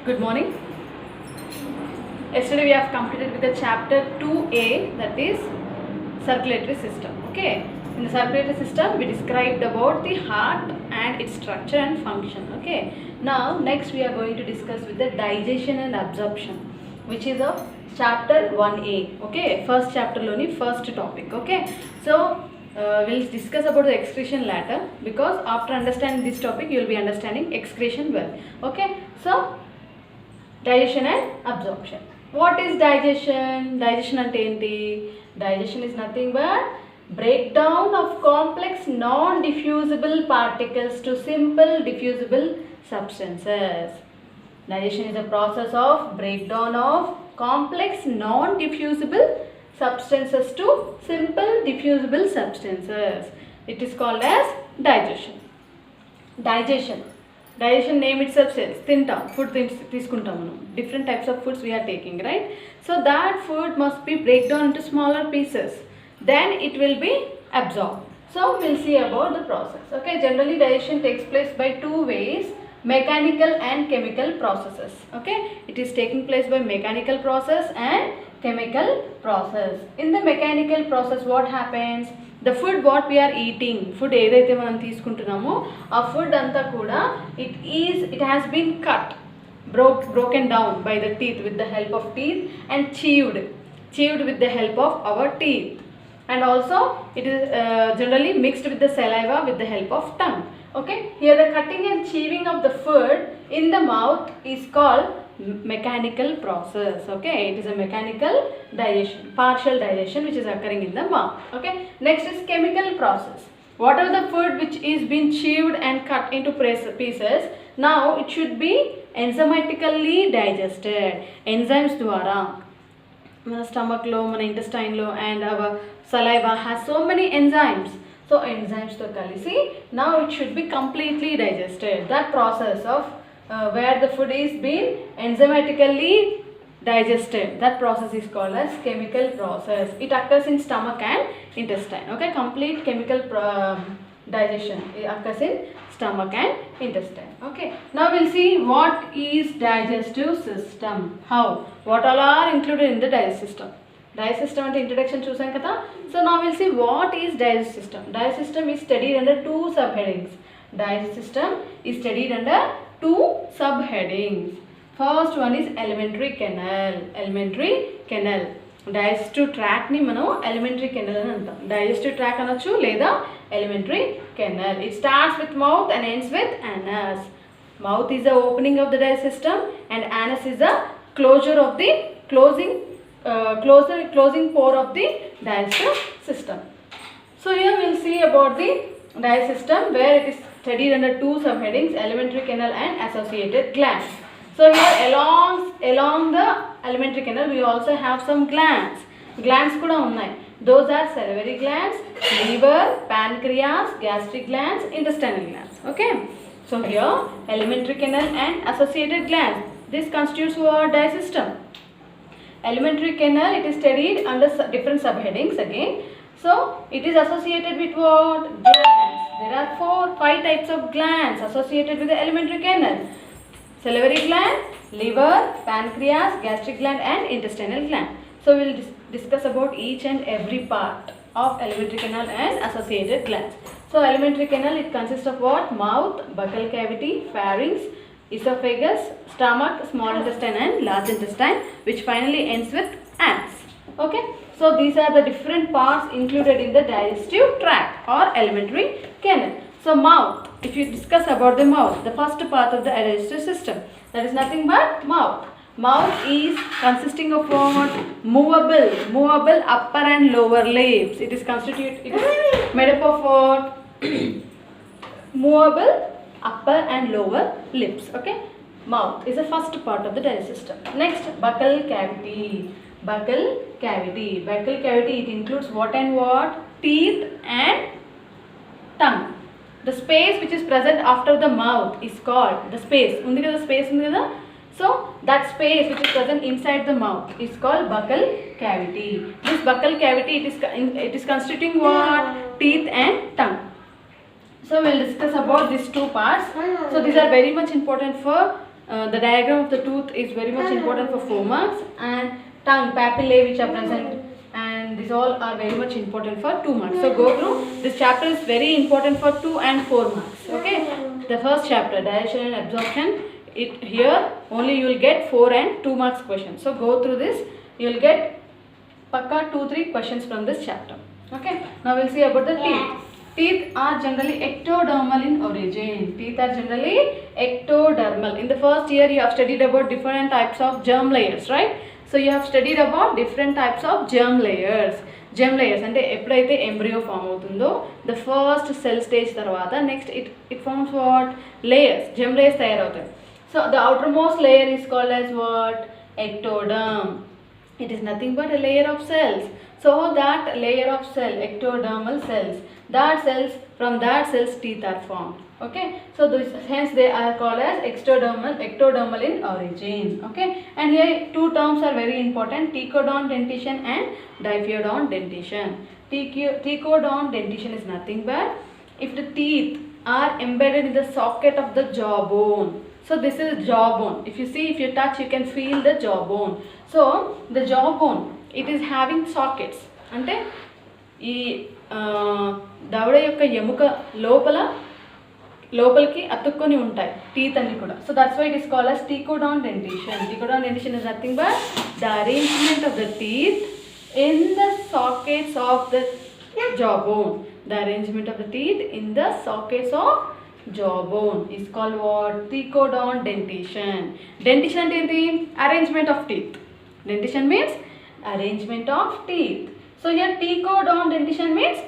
Good morning. Yesterday we have completed with the chapter 2a, that is circulatory system. Okay. In the circulatory system we described about the heart and its structure and function. Okay. Now next we are going to discuss with the digestion and absorption, which is of chapter 1a. Okay. First chapter loni first topic. Okay. So we'll discuss about the excretion later, because after understanding this topic you will be understanding excretion well. Okay. So digestion and absorption. What is digestion? Digestion ante enti? Digestion is nothing but breakdown of complex non-diffusible particles to simple diffusible substances. Digestion is a process of breakdown of complex non-diffusible substances to simple diffusible substances. It is called as digestion. Digestion name itself says తింటాం, food తీసుకుంటాం మనం. Different types of foods we are taking, right? So that food must be break down into smaller pieces, then it will be absorbed. So we'll see about the process. Okay, generally digestion takes place by two ways: mechanical and chemical processes. Okay, it is taking place by mechanical process and chemical process. In the mechanical process, what happens? The food what we are eating, food ఏదైతే మనం తీసుకుంటున్నామో ఆ food అంతా కూడా it has been cut, broken down by the teeth, with the help of teeth, and chewed with the help of our teeth, and also it is generally mixed with the saliva with the help of tongue. Okay, here the cutting and chewing of the food in the mouth is called mechanical process. Okay, it is a mechanical digestion, partial digestion which is occurring in the mouth. Okay, next is chemical process. Whatever the food which is being chewed and cut into pieces, now it should be enzymatically digested. Enzymes ద్వారా మన stomach లో, మన intestine లో, and our saliva has so many enzymes. So enzymes తో కలిసి now it should be completely digested. That process of where the food is being enzymatically digested, that process is called as chemical process. It occurs in stomach and intestine. Okay, complete chemical digestion it occurs in stomach and intestine. Okay, now we'll see what is digestive system, how, what all are included in the digestive system. Digestive system ante introduction chusam kada. So now we'll see what is digestive system. Digestive system is studied under two subheadings. Digestive system is studied under two subheadings. First one is alimentary canal. Digestive tract ni మనం alimentary canal అని అంటాం. Digestive tract అనొచ్చు లేదా alimentary canal. It starts with mouth and ends with anus. Mouth is the opening of the digestive system and anus is the closure of the closing pore of the digestive system. So here we will see about the digestive system, where it is studied under two subheadings: alimentary canal and associated glands. So here along the alimentary canal we also have some glands kuda unnai. Those are salivary glands, liver, pancreas, gastric glands, intestinal glands. Okay, so here alimentary canal and associated glands, this constitutes our digestive system. Alimentary canal, it is studied under different subheadings again. So it is associated with what? Glands. There are 5 types of glands associated with the alimentary canal: salivary gland, liver, pancreas, gastric gland, and intestinal gland. So we will discuss about each and every part of alimentary canal and associated glands. So alimentary canal, it consists of what? Mouth, buccal cavity, pharynx, esophagus, stomach, small intestine, and large intestine, which finally ends with anus. Okay, so these are the different parts included in the digestive tract or alimentary canal. So mouth, if you discuss about the mouth, the first part of the digestive system, that is nothing but mouth. Mouth is consisting of what? Movable upper and lower lips. It is made up of what? Movable upper and lower lips. Okay, mouth is the first part of the digestive system. Next, buccal cavity. Buccal cavity, it includes what and what? Teeth and tongue. The space which is present after the mouth is called, the space undi kada. So that space which is present inside the mouth is called buccal cavity. This buccal cavity, it is constituting what? Teeth and tongue. So we will discuss about these two parts. So these are very much important for the diagram of the tooth is very much important for 4 marks, and tongue, papillae which are present, and these all are very much important for 2 marks. So go through this chapter is very important for 2 and 4 marks. Okay, the first chapter, digestion and absorption, it here only you will get 4 and 2 marks questions. So go through this, you will get pakka 2-3 questions from this chapter. Okay, now we'll see about the teeth. Teeth are generally ectodermal in origin. Teeth are generally ectodermal. In the first year you have studied about different types of germ layers, right? So you have studied about different types of germ layers. Germ layers అంటే ఎప్పుడైతే embryo form అవుతుందో the first cell stage తర్వాత next it forms what? Layers. Germ layers తయారవుతాయి. So the outermost layer is called as what? Ectoderm. It is nothing but a layer of cells. So that layer of cell, ectodermal cells, from that cells teeth are formed. Okay, so hence they are called as ectodermal in origin. Okay, and here 2 terms are very important: tecodont dentition and diphyodont dentition. Tecodont dentition is nothing but if the teeth are embedded in the socket of the jawbone. So this is jawbone. If you touch, you can feel the jawbone. So the jawbone, it is having sockets. అంటే ఈ దవడ యొక్క ఎముక లోపలికి అతుక్కొని ఉంటాయి teeth అన్ని కూడా. So that's why it is called as tecodont dentition. Tecodont dentition is nothing but the arrangement of the teeth in the sockets of the jawbone. The arrangement of the teeth in the sockets of jawbone is called what? Tecodont dentition. Dentition అంటే ఏంటి? Arrangement of teeth. Dentition means arrangement of teeth. So here tecodont dentition means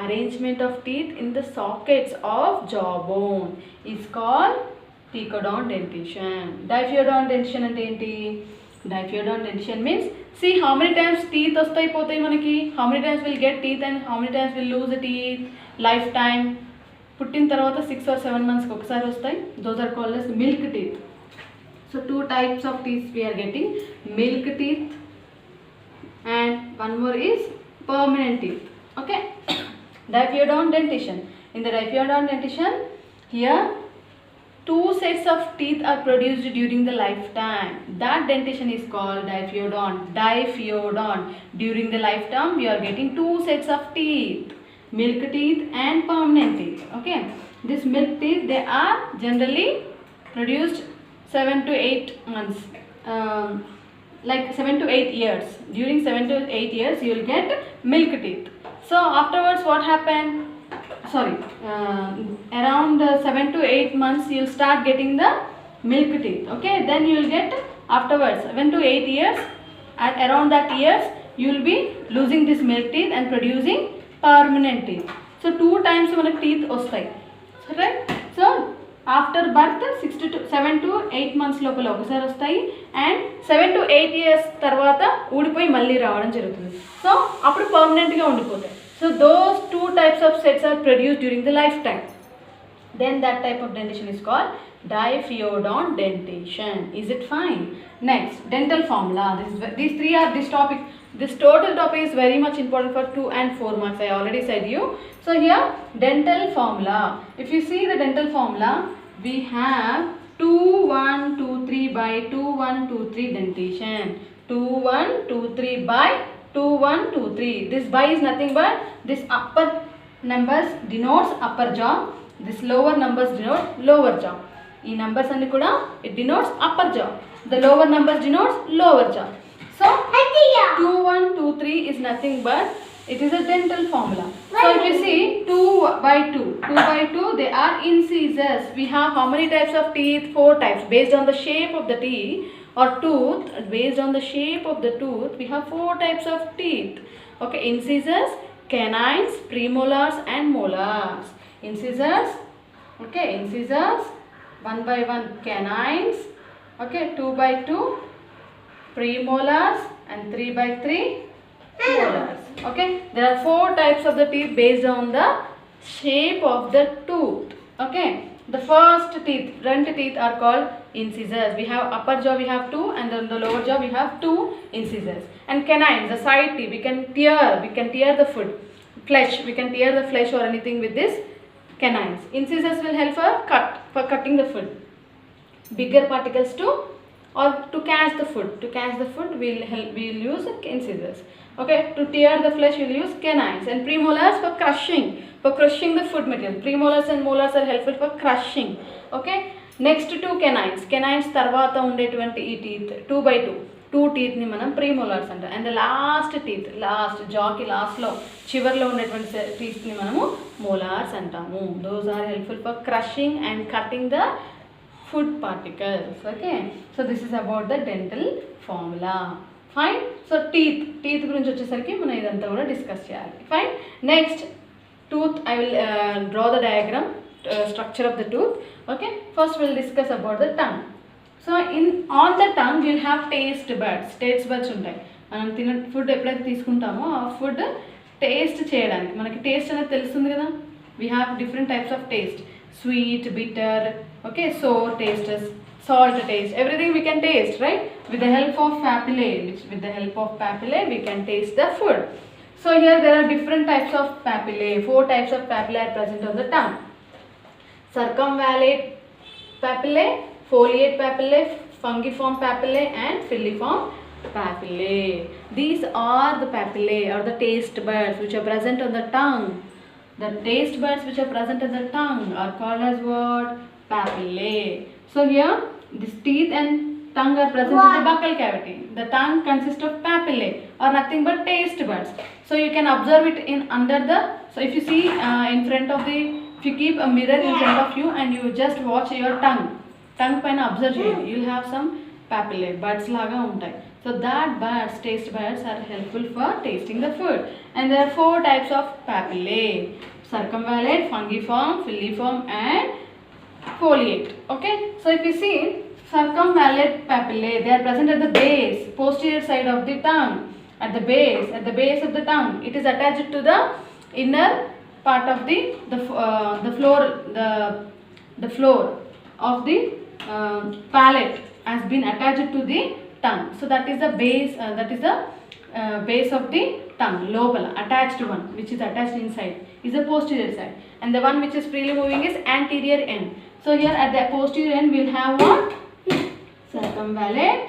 arrangement of teeth in the sockets of jawbone is called tecodont dentition. Diphyodont dentition అంటే ఏంటి? Diphyodont dentition means, see how many times teeth వస్తాయి పోతాయి మనకి, how many times we'll get teeth and how many times we'll lose the teeth, lifetime. పుట్టిన తర్వాత 6 or 7 months ఒకసారి వస్తాయి. Those are called as milk teeth. So 2 types of teeth we are getting: milk teeth and one more is permanent teeth. Okay. Diphyodont dentition. In the diphyodont dentition, here 2 sets of teeth are produced during the lifetime. That dentition is called diphyodont. Diphyodont. During the lifetime, we are getting 2 sets of teeth: milk teeth and permanent teeth. Okay. These milk teeth, they are generally produced 7 to 8 months. Like 7 to 8 years. During 7 to 8 years, you will get milk teeth. So afterwards, what happened? Around 7 to 8 months, you will start getting the milk teeth. Okay, then you will get afterwards 7 to 8 years. At around that years, you will be losing this milk teeth and producing permanent teeth. So 2 times మన teeth వస్తాయి, right? So after birth 7 to 8 months లోపల ఒకసారి వస్తాయి, and 7 to 8 years తర్వాత ఊడిపోయి మళ్ళీ రావడం జరుగుతుంది. సో అప్పుడు పర్మనెంట్గా ఉండిపోతాయి. So those 2 types of sets are produced during the lifetime. Then that type of dentition is called diphyodont dentition. Is it fine? Next, dental formula. These 3 are this topic. This total topic is very much important for 2 and 4 marks. I already said you. So here dental formula. If you see the dental formula, we have 2 1 2 3 by 2 1 2 3 dentition. 2 1 2 3 by 2 1 2 3. This by is nothing but this upper numbers denotes upper jaw. This lower numbers denote lower jaw. ఈ numbers అన్ని కూడా it denotes upper jaw. The lower numbers denotes lower jaw. So 2 1 2 3 is nothing but it is a dental formula. So if you see 2 by 2 they are incisors. We have how many types of teeth? 4 types. Based on the shape of the teeth or tooth, based on the shape of the tooth, we have 4 types of teeth. Okay, incisors, canines, premolars and molars. Incisors, okay, incisors, 1 by 1 canines, okay, 2 by 2 premolars and 3 by 3 molars. Okay, there are 4 types of the teeth based on the shape of the tooth. Okay, the first teeth, front teeth are called incisors. We have upper jaw, we have 2, and then the lower jaw we have 2 incisors. And canines, the side teeth, we can tear the food, flesh, we can tear the flesh or anything with this canines. Incisors will help for cutting the food. bigger particles to, or to catch the food. To catch the food, we'll use cane scissors. Okay, to tear the flesh, we'll use canines, and premolars for crushing the food material. Premolars and molars are helpful for crushing. Okay, next two canines తర్వాత ఉండేటువంటి ఈ teeth 2 by 2 teeth ని మనం premolars అంటాం. And the last teeth, jawకి లాస్ట్లో చివర్లో ఉండేటువంటి teeth ని మనము molars అంటాము. Those are helpful for crushing and cutting the food particles. Okay, so this is about the dental formula. Fine. So teeth గురించి వచ్చేసరికి మనం ఇదంతా కూడా డిస్కస్ చేయాలి. Fine. Next, tooth. I will draw the diagram, structure of the tooth. Okay, first we'll discuss about the tongue. So on the tongue we'll have taste buds ఉంటాయి. మనం తిన food ఎప్పుడైతే తీసుకుంటామో ఆ ఫుడ్ టేస్ట్ చేయడానికి మనకి taste అనేది తెలుస్తుంది కదా. We have different types of taste: sweet, bitter, okay, sour tastes, salt taste, everything we can taste, right? With the help of papillae we can taste the food. So here there are different types of papillae. 4 types of papillae are present on the tongue: circumvallate papillae, foliate papillae, fungiform papillae, and filiform papillae. These are the papillae, or the taste buds, which are present on the tongue. The taste buds which are present on the tongue are called as what? Papillae. So here this teeth and tongue are present in the buccal cavity. The tongue consists of papillae, or nothing but taste buds. So you can observe it in under the, so if you see in front of the, if you keep a mirror in front of you and you just watch your tongue పైన observe చేయండి, you will have some papillae, buds లాగా ఉంటాయి. So that buds, taste buds, are helpful for tasting the food. And there are 4 types of papillae: circumvallate, fungiform, filiform, and foliate. Okay, so if you see circumvallate papillae, they are present at the base, posterior side of the tongue. At the base of the tongue, it is attached to the inner part of the floor of the palate has been attached to the tongue. So that is the base, base of the tongue, lobula, attached one, which is attached inside, is the posterior side, and the one which is freely moving is anterior end. So here at the posterior end we will have what? Circumvallate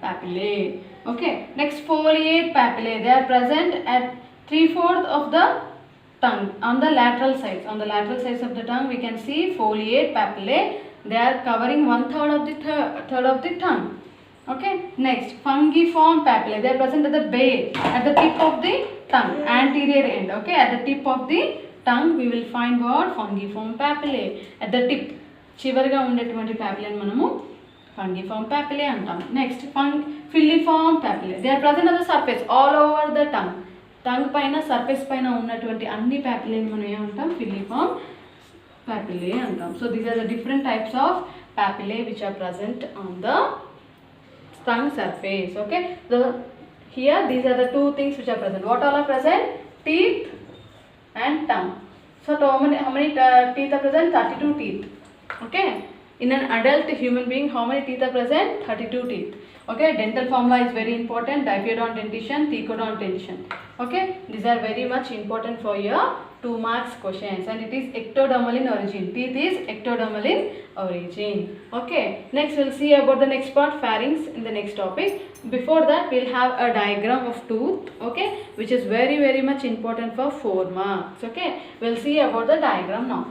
papillae. Okay, next foliate papillae. They are present at 3/4 of the tongue, on the lateral sides. On the lateral sides of the tongue we can see foliate papillae. They are covering 1/3 of the third of the tongue. Okay, next fungiform papillae. They are present at the base, at the tip of the tongue, anterior end. Okay, at the tip of the tongue we will find what? Fungiform papillae. At the tip, చివరిగా ఉండేటువంటి papillae మనము fungiform papillae అంటాం. Next, filiform papillae. They are present at the surface, all over the tongue. Tongue పైన surface పైన ఉన్నటువంటి అన్ని papillae మనం ఏమంటాం? ఫిలిఫార్మ్ papillae అంటాం. So these are the different types of papillae which are present on the tongue surface. Okay, so here these are the 2 things which are present. What all are present? Teeth and tongue. So how many teeth are present? 32 teeth. Okay, in an adult human being, how many teeth are present? 32 teeth. Okay, dental formula is very important: dipyodont dentition, thecodont dentition. Okay, these are very much important for your 2 marks questions, and it is ectodermal in origin. Teeth is ectodermal in origin. Okay, next we'll see about the next part, pharynx, in the next topic. Before that we'll have a diagram of tooth, okay, which is very much important for 4 marks. Okay, we'll see about the diagram now.